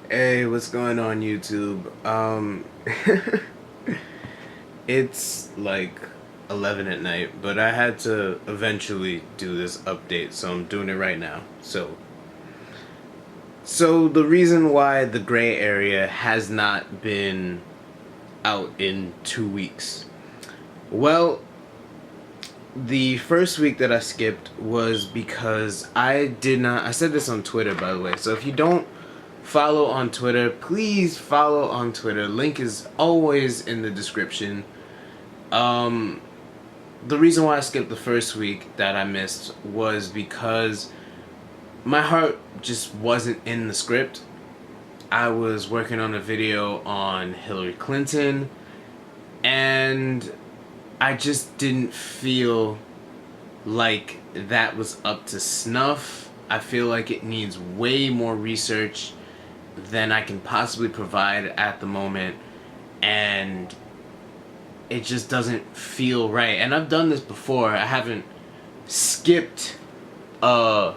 Hey, what's going on YouTube? It's like 11 at night, but I had to eventually do this update, so I'm doing it right now. So the reason why the gray area has not been out in 2 weeks. Well, the first week that I skipped was because I said this on Twitter, by the way, so if you don't follow on Twitter, please follow on Twitter. Link is always in the description. Um, the reason why I skipped the first week that I missed was because my heart just wasn't in the script. I was working on a video on Hillary Clinton, and I just didn't feel like that was up to snuff. I feel like it needs way more research than I can possibly provide at the moment, and it just doesn't feel right. And I've done this before. I haven't skipped a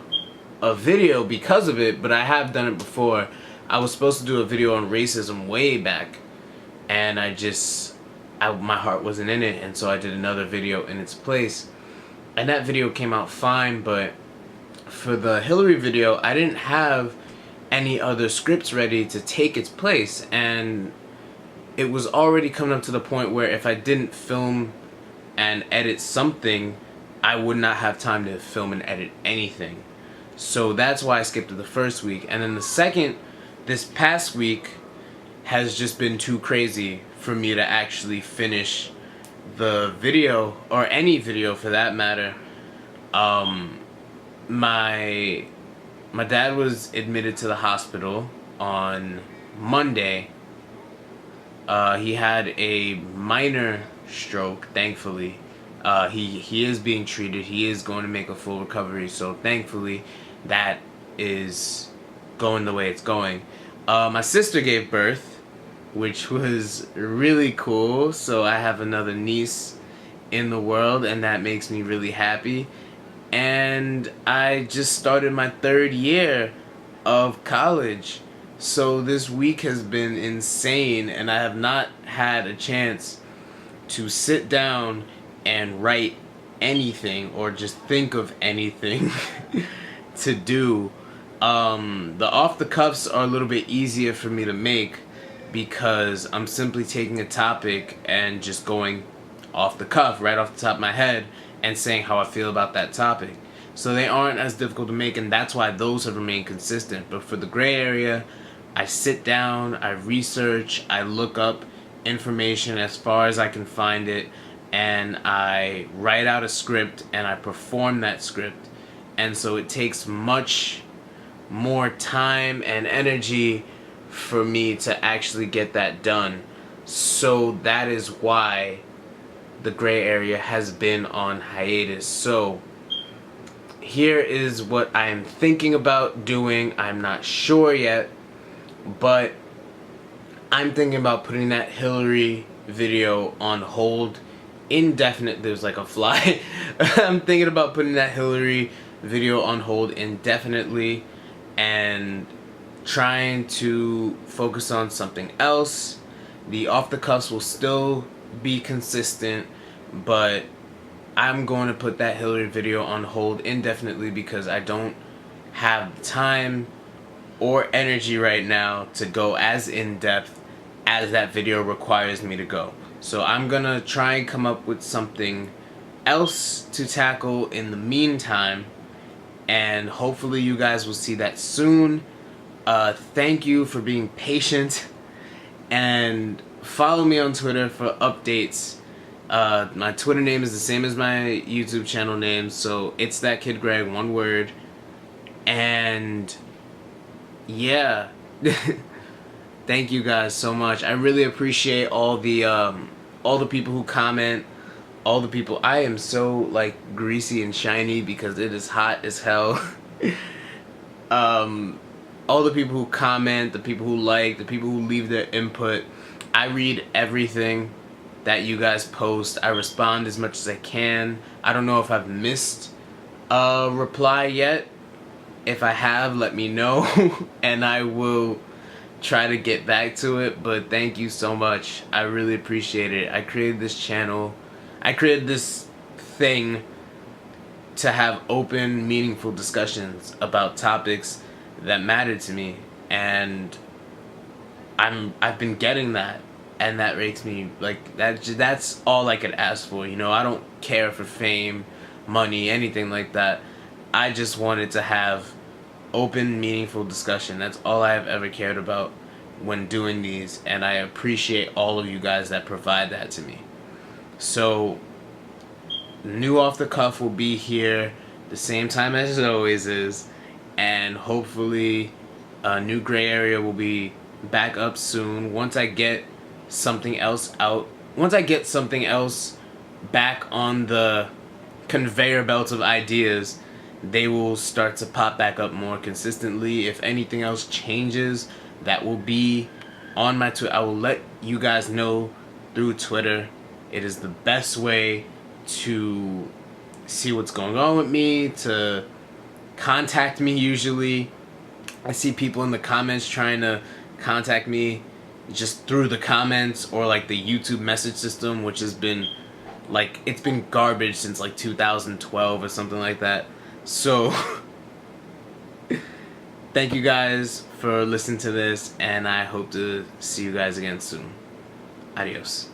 video because of it, but I have done it before. I was supposed to do a video on racism way back, and my heart wasn't in it, and so I did another video in its place. And that video came out fine, but for the Hillary video, I didn't have any other scripts ready to take its place, and it was already coming up to the point where if I didn't film and edit something, I would not have time to film and edit anything. So that's why I skipped the first week. And then this past week has just been too crazy for me to actually finish the video, or any video for that matter. My dad was admitted to the hospital on Monday. He had a minor stroke, thankfully. He is being treated. He is going to make a full recovery, so thankfully that is going the way it's going. My sister gave birth, which was really cool, so I have another niece in the world, and that makes me really happy. And I just started my third year of college. So this week has been insane, and I have not had a chance to sit down and write anything or just think of anything to do. The off the cuffs are a little bit easier for me to make because I'm simply taking a topic and just going off the cuff, right off the top of my head, and saying how I feel about that topic. So they aren't as difficult to make, and that's why those have remained consistent. But for the gray area, I sit down, I research, I look up information as far as I can find it, and I write out a script and I perform that script. And so it takes much more time and energy for me to actually get that done. So that is why the gray area has been on hiatus. So here is what I am thinking about doing. I'm not sure yet, but I'm thinking about putting that Hillary video on hold indefinite. There's like a fly. I'm thinking about putting that Hillary video on hold indefinitely and trying to focus on something else. The off the cuffs will still be consistent, but I'm going to put that Hillary video on hold indefinitely because I don't have time or energy right now to go as in depth as that video requires me to go. So I'm gonna try and come up with something else to tackle in the meantime, and hopefully you guys will see that soon. Thank you for being patient, and follow me on Twitter for updates. My Twitter name is the same as my YouTube channel name, so ItsThatKidGreg, one word. And yeah, thank you guys so much. I really appreciate all the people who comment, all the people. I am so like greasy and shiny because it is hot as hell. All the people who comment, the people who like, the people who leave their input. I read everything that you guys post. I respond as much as I can. I don't know if I've missed a reply yet. If I have, let me know, and I will try to get back to it, but thank you so much. I really appreciate it. I created this channel. I created this thing to have open, meaningful discussions about topics that matter to me, and I've been getting that, and that makes me like that. That's all I could ask for. You know, I don't care for fame, money, anything like that. I just wanted to have open, meaningful discussion. That's all I have ever cared about when doing these, and I appreciate all of you guys that provide that to me. So, new off the cuff will be here the same time as it always is, and hopefully a new gray area will be back up soon once I get something else out. Once I get something else back on the conveyor belt of ideas, they will start to pop back up more consistently. If anything else changes, that will be on my Twitter. I will let you guys know through Twitter. It is the best way to see what's going on with me, to contact me usually. I see people in the comments trying to contact me just through the comments or like the YouTube message system, which has been like, it's been garbage since like 2012 or something like that. So thank you guys for listening to this, and I hope to see you guys again soon. Adios.